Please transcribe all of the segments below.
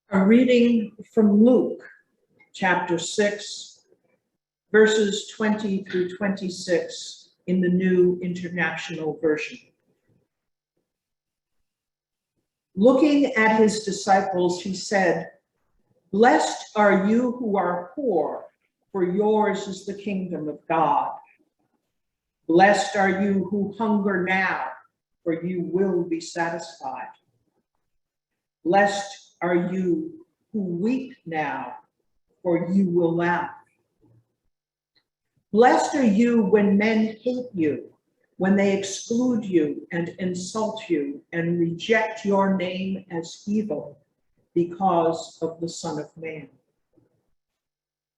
A reading from Luke, chapter 6, verses 20 through 26 in the New International Version. Looking at his disciples, he said, "Blessed are you who are poor, for yours is the kingdom of God. Blessed are you who hunger now, for you will be satisfied. Blessed are you who weep now, for you will laugh. Blessed are you when men hate you, when they exclude you and insult you and reject your name as evil because of the Son of Man.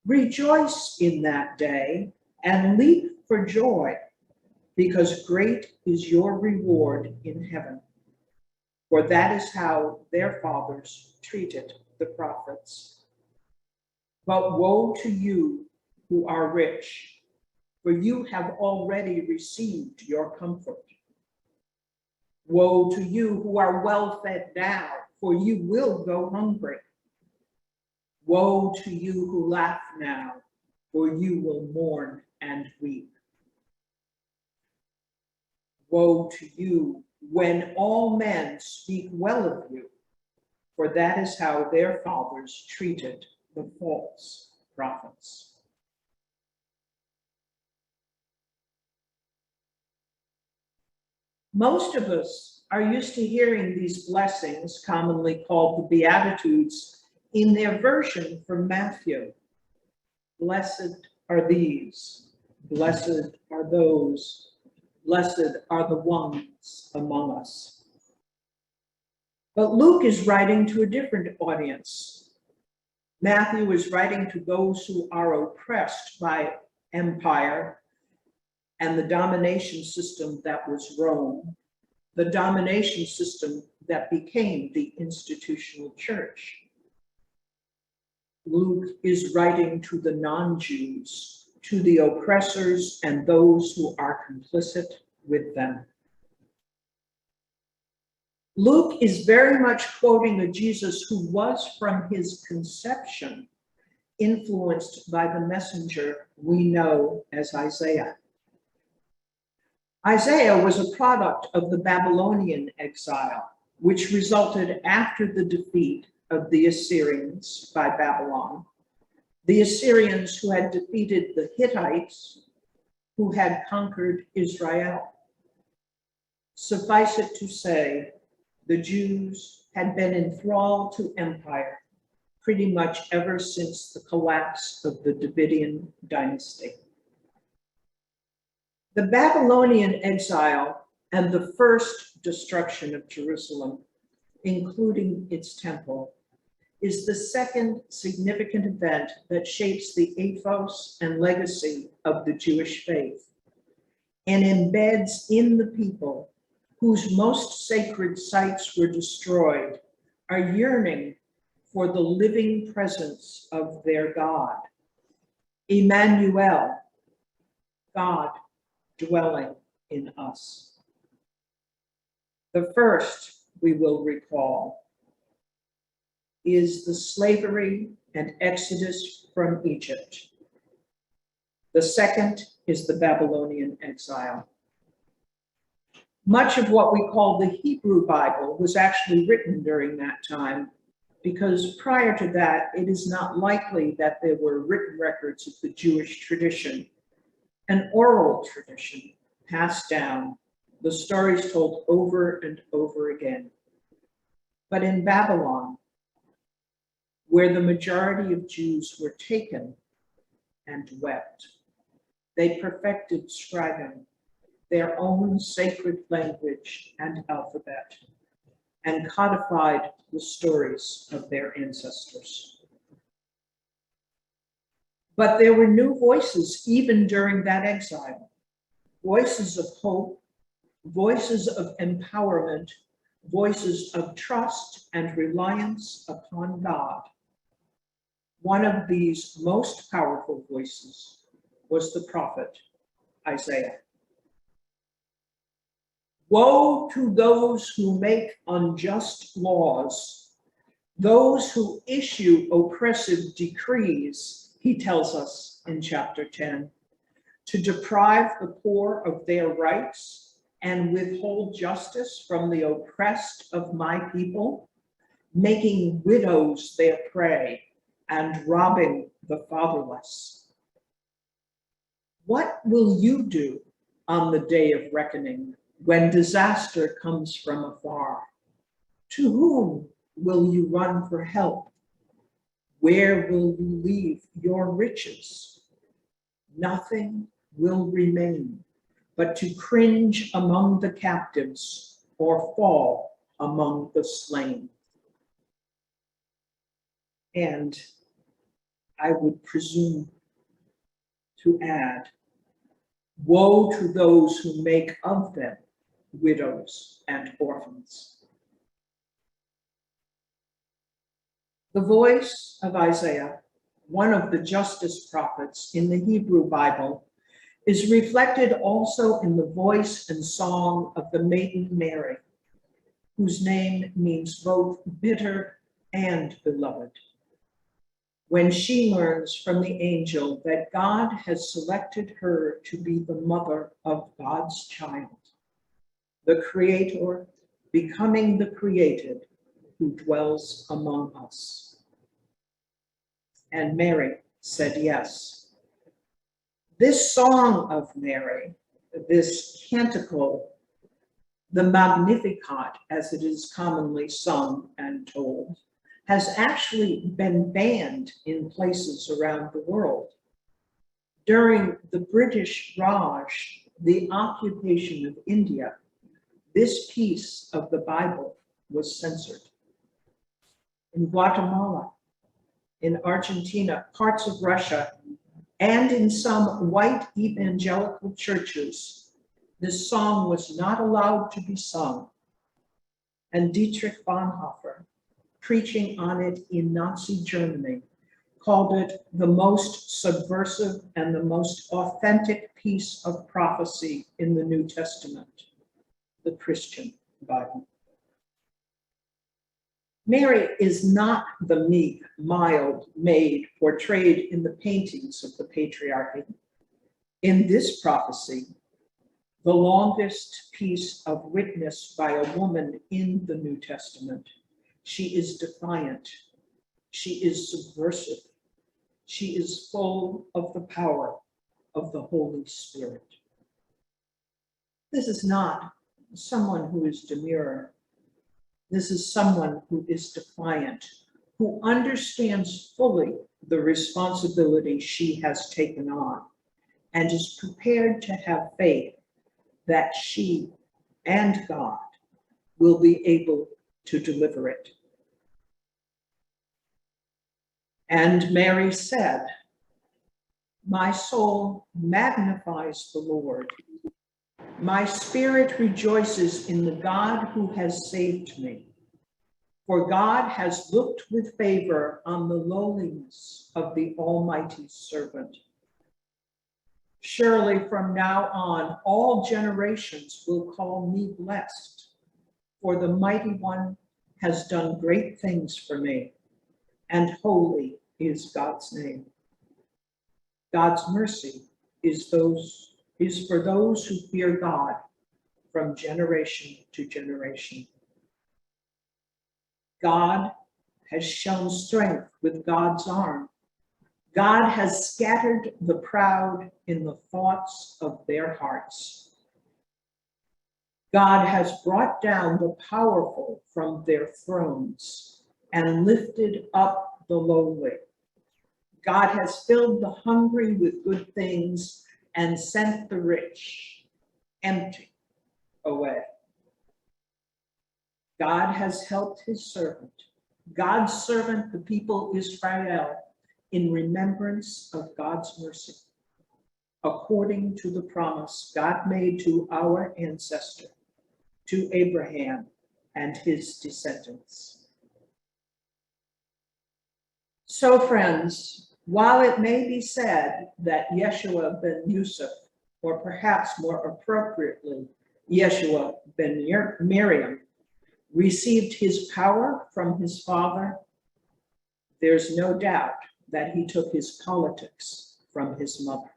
Rejoice in that day and leap for joy, because great is your reward in heaven. For that is how their fathers treated the prophets. But woe to you who are rich, for you have already received your comfort. Woe to you who are well fed now, for you will go hungry. Woe to you who laugh now, for you will mourn and weep. Woe to you when all men speak well of you, for that is how their fathers treated the false prophets." Most of us are used to hearing these blessings, commonly called the Beatitudes, in their version from Matthew. Blessed are these, blessed are those, blessed are the ones among us. But Luke is writing to a different audience. Matthew is writing to those who are oppressed by empire and the domination system that was Rome, the domination system that became the institutional church. Luke is writing to the non-Jews, to the oppressors and those who are complicit with them. Luke is very much quoting a Jesus who was from his conception influenced by the messenger we know as Isaiah. Isaiah was a product of the Babylonian exile, which resulted after the defeat of the Assyrians by Babylon. The Assyrians who had defeated the Hittites, who had conquered Israel. Suffice it to say, the Jews had been enthralled to empire pretty much ever since the collapse of the Davidian dynasty. The Babylonian exile and the first destruction of Jerusalem, including its temple, is the second significant event that shapes the ethos and legacy of the Jewish faith and embeds in the people whose most sacred sites were destroyed are yearning for the living presence of their God. Emmanuel, God dwelling in us. The first, we will recall, is the slavery and exodus from Egypt. The second is the Babylonian exile. Much of what we call the Hebrew Bible was actually written during that time, because prior to that, it is not likely that there were written records of the Jewish tradition, an oral tradition passed down, the stories told over and over again. But in Babylon, where the majority of Jews were taken and wept, they perfected scribing, their own sacred language and alphabet, and codified the stories of their ancestors. But there were new voices even during that exile, voices of hope, voices of empowerment, voices of trust and reliance upon God. One of these most powerful voices was the prophet Isaiah. Woe to those who make unjust laws, those who issue oppressive decrees, he tells us in chapter 10, to deprive the poor of their rights and withhold justice from the oppressed of my people, making widows their prey and robbing the fatherless. What will you do on the day of reckoning when disaster comes from afar? To whom will you run for help? Where will you leave your riches? Nothing will remain but to cringe among the captives or fall among the slain. And I would presume to add, woe to those who make of them widows and orphans. The voice of Isaiah, one of the justice prophets in the Hebrew Bible, is reflected also in the voice and song of the maiden Mary, whose name means both bitter and beloved. When she learns from the angel that God has selected her to be the mother of God's child, the Creator becoming the created who dwells among us. And Mary said yes. This song of Mary, this canticle, the Magnificat, as it is commonly sung and told, has actually been banned in places around the world. During the British Raj, the occupation of India, this piece of the Bible was censored. In Guatemala, in Argentina, parts of Russia, and in some white evangelical churches, this song was not allowed to be sung. And Dietrich Bonhoeffer, preaching on it in Nazi Germany, called it the most subversive and the most authentic piece of prophecy in the New Testament, the Christian Bible. Mary is not the meek, mild maid portrayed in the paintings of the patriarchy. In this prophecy, the longest piece of witness by a woman in the New Testament, she is defiant, she is subversive, she is full of the power of the Holy Spirit. This is not someone who is demure. This is someone who is defiant, who understands fully the responsibility she has taken on, and is prepared to have faith that she and God will be able to deliver it. And Mary said, "My soul magnifies the Lord. My spirit rejoices in the God who has saved me. For God has looked with favor on the lowliness of the Almighty's servant. Surely from now on, all generations will call me blessed, for the Mighty One has done great things for me, and holy is God's name. God's mercy is for those who fear God from generation to generation. God has shown strength with God's arm. God has scattered the proud in the thoughts of their hearts. God has brought down the powerful from their thrones and lifted up the lowly. God has filled the hungry with good things and sent the rich empty away. God has helped his servant, God's servant, the people Israel, in remembrance of God's mercy, according to the promise God made to our ancestor, to Abraham and his descendants." So, friends, while it may be said that Yeshua ben Yusuf, or perhaps more appropriately, Yeshua ben Miriam, received his power from his father, there's no doubt that he took his politics from his mother.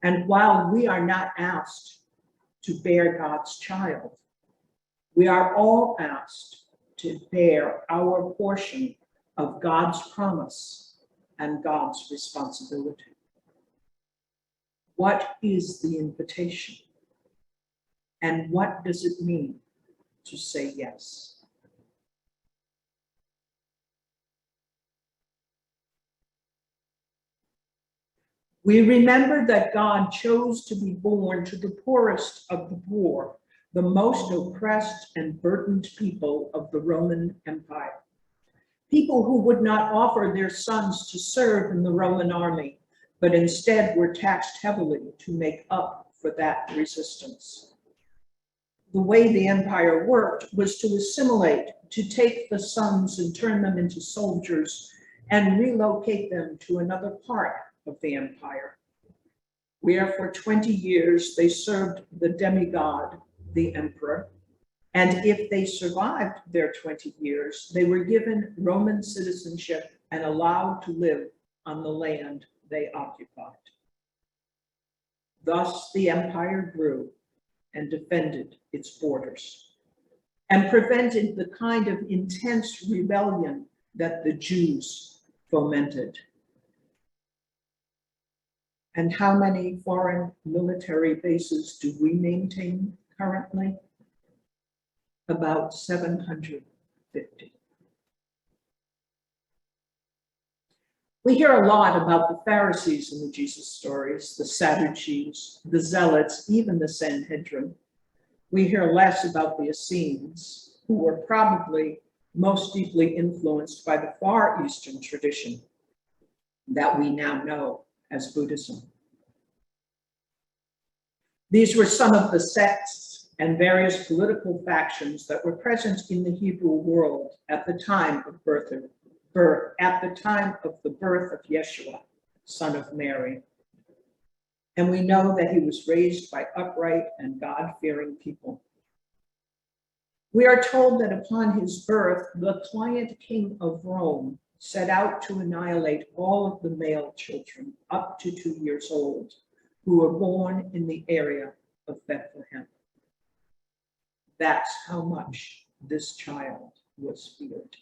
And while we are not asked to bear God's child, we are all asked to bear our portion of God's promise and God's responsibility. What is the invitation? And what does it mean to say yes? We remember that God chose to be born to the poorest of the poor, the most oppressed and burdened people of the Roman Empire. People who would not offer their sons to serve in the Roman army, but instead were taxed heavily to make up for that resistance. The way the empire worked was to assimilate, to take the sons and turn them into soldiers and relocate them to another part of the empire, where for 20 years they served the demigod, the emperor, and if they survived their 20 years, they were given Roman citizenship and allowed to live on the land they occupied. Thus, the empire grew and defended its borders and prevented the kind of intense rebellion that the Jews fomented. And how many foreign military bases do we maintain currently? About 750. We hear a lot about the Pharisees in the Jesus stories, the Sadducees, the Zealots, even the Sanhedrin. We hear less about the Essenes, who were probably most deeply influenced by the Far Eastern tradition that we now know as Buddhism. These were some of the sects and various political factions that were present in the Hebrew world at the time of the birth of Yeshua, son of Mary. And we know that he was raised by upright and God-fearing people. We are told that upon his birth, the client king of Rome set out to annihilate all of the male children up to 2 years old who were born in the area of Bethlehem. That's how much this child was feared.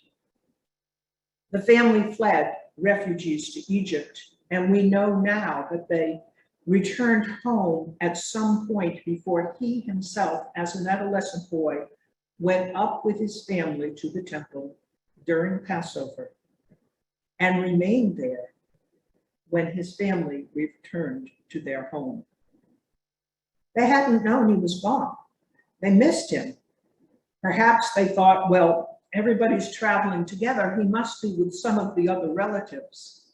The family fled, refugees to Egypt, and we know now that they returned home at some point before he himself, as an adolescent boy, went up with his family to the temple during Passover and remained there when his family returned to their home. They hadn't known he was gone. They missed him. Perhaps they thought, well, everybody's traveling together. He must be with some of the other relatives.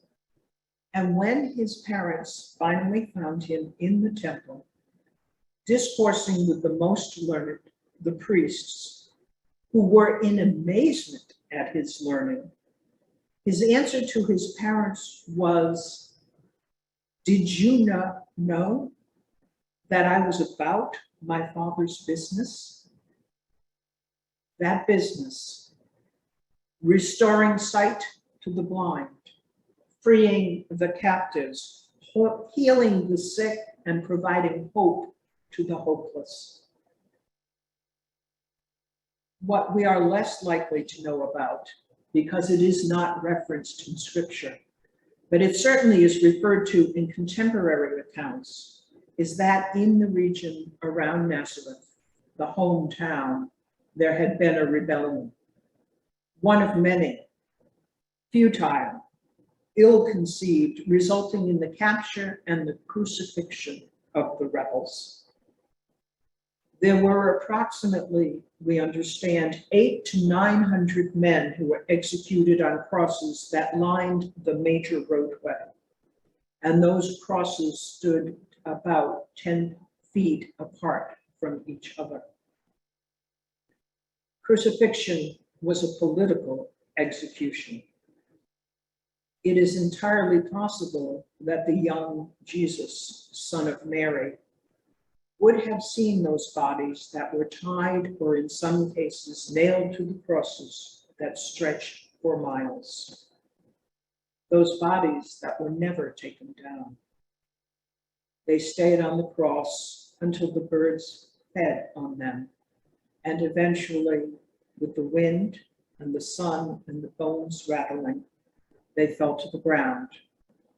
And when his parents finally found him in the temple, discoursing with the most learned, the priests, who were in amazement at his learning, his answer to his parents was, "Did you not know that I was about my Father's business?" That business, restoring sight to the blind, freeing the captives, healing the sick, and providing hope to the hopeless. What we are less likely to know about, because it is not referenced in Scripture, but it certainly is referred to in contemporary accounts, is that in the region around Nazareth, the hometown, there had been a rebellion, one of many, futile, ill-conceived, resulting in the capture and the crucifixion of the rebels. There were approximately, we understand, 800 to 900 men who were executed on crosses that lined the major roadway. And those crosses stood about 10 feet apart from each other. Crucifixion was a political execution. It is entirely possible that the young Jesus, son of Mary, would have seen those bodies that were tied or in some cases nailed to the crosses that stretched for miles. Those bodies that were never taken down. They stayed on the cross until the birds fed on them, and eventually, with the wind and the sun and the bones rattling, they fell to the ground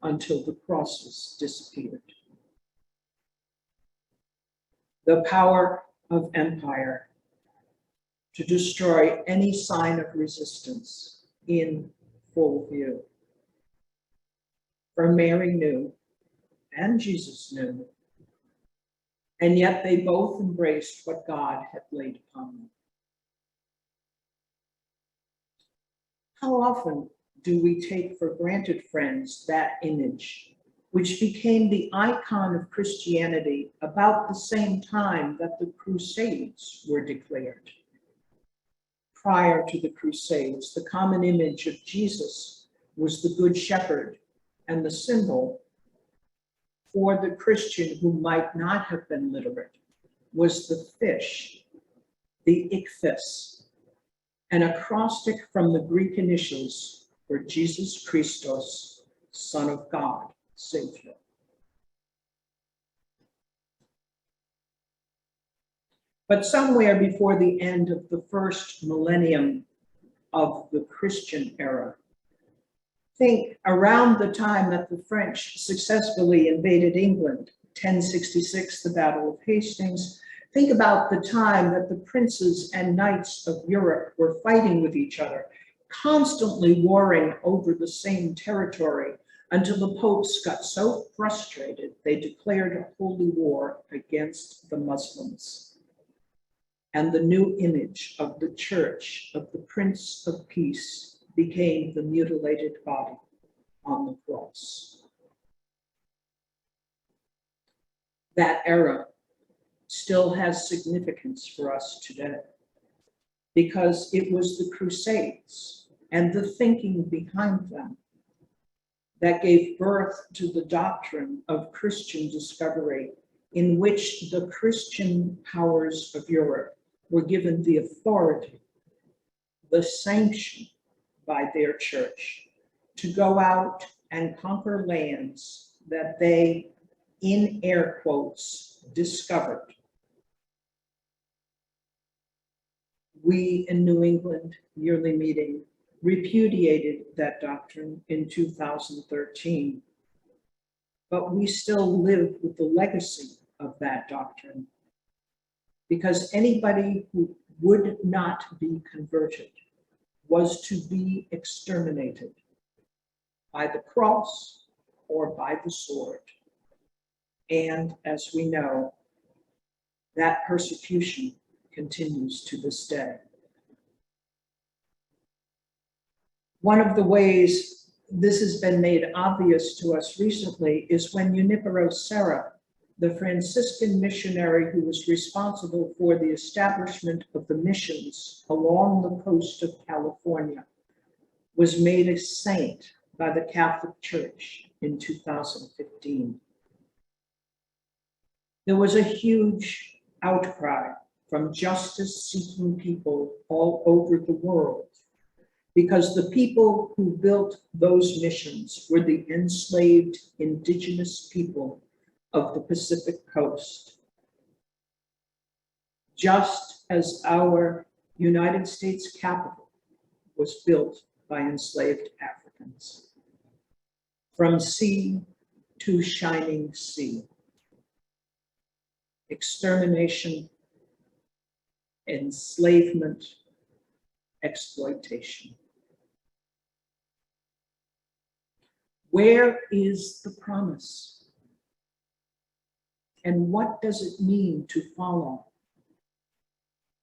until the crosses disappeared. The power of empire to destroy any sign of resistance in full view. For Mary knew, and Jesus knew, and yet they both embraced what God had laid upon them. How often do we take for granted, friends, that image, which became the icon of Christianity about the same time that the Crusades were declared? Prior to the Crusades, the common image of Jesus was the Good Shepherd, and the symbol for the Christian who might not have been literate was the fish, the ichthys, an acrostic from the Greek initials for Jesus Christos, Son of God, Savior. But somewhere before the end of the first millennium of the Christian era, think around the time that the French successfully invaded England, 1066, the Battle of Hastings. Think about the time that the princes and knights of Europe were fighting with each other, constantly warring over the same territory until the popes got so frustrated they declared a holy war against the Muslims. And the new image of the church of the Prince of Peace became the mutilated body on the cross. That era still has significance for us today because it was the Crusades and the thinking behind them that gave birth to the doctrine of Christian discovery, in which the Christian powers of Europe were given the authority, the sanction by their church to go out and conquer lands that they, in air quotes, discovered. We in New England Yearly Meeting repudiated that doctrine in 2013, but we still live with the legacy of that doctrine, because anybody who would not be converted was to be exterminated by the cross or by the sword. And as we know, that persecution continues to this day. One of the ways this has been made obvious to us recently is when Junipero Serra, the Franciscan missionary who was responsible for the establishment of the missions along the coast of California, was made a saint by the Catholic Church in 2015. There was a huge outcry from justice-seeking people all over the world, because the people who built those missions were the enslaved indigenous people of the Pacific coast. Just as our United States Capitol was built by enslaved Africans. From sea to shining sea. Extermination, enslavement, exploitation. Where is the promise? And what does it mean to follow?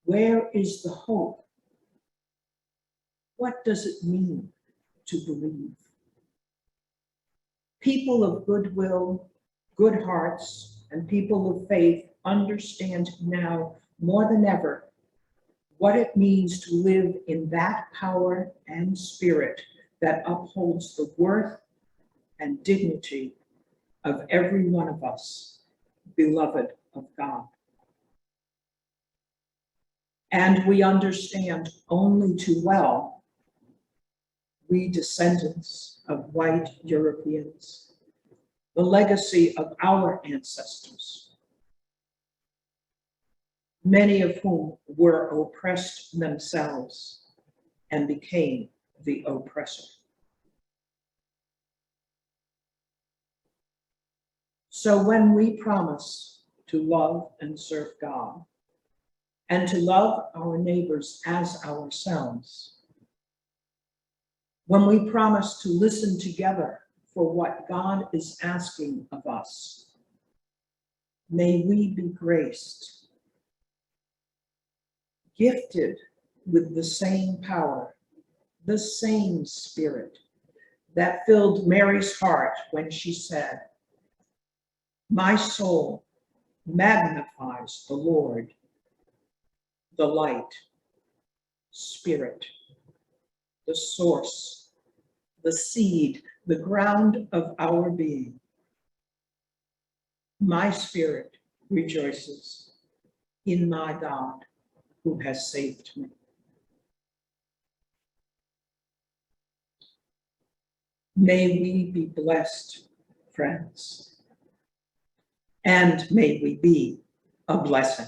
Where is the hope? What does it mean to believe? People of goodwill, good hearts, and people of faith understand now more than ever what it means to live in that power and spirit that upholds the worth and dignity of every one of us, beloved of God. And we understand only too well, we descendants of white Europeans, the legacy of our ancestors, many of whom were oppressed themselves and became the oppressor. So when we promise to love and serve God, and to love our neighbors as ourselves, when we promise to listen together for what God is asking of us, may we be graced, gifted with the same power, the same spirit that filled Mary's heart when she said, "My soul magnifies the Lord, the light, spirit, the source, the seed, the ground of our being. My spirit rejoices in my God who has saved me." May we be blessed, friends, and may we be a blessing.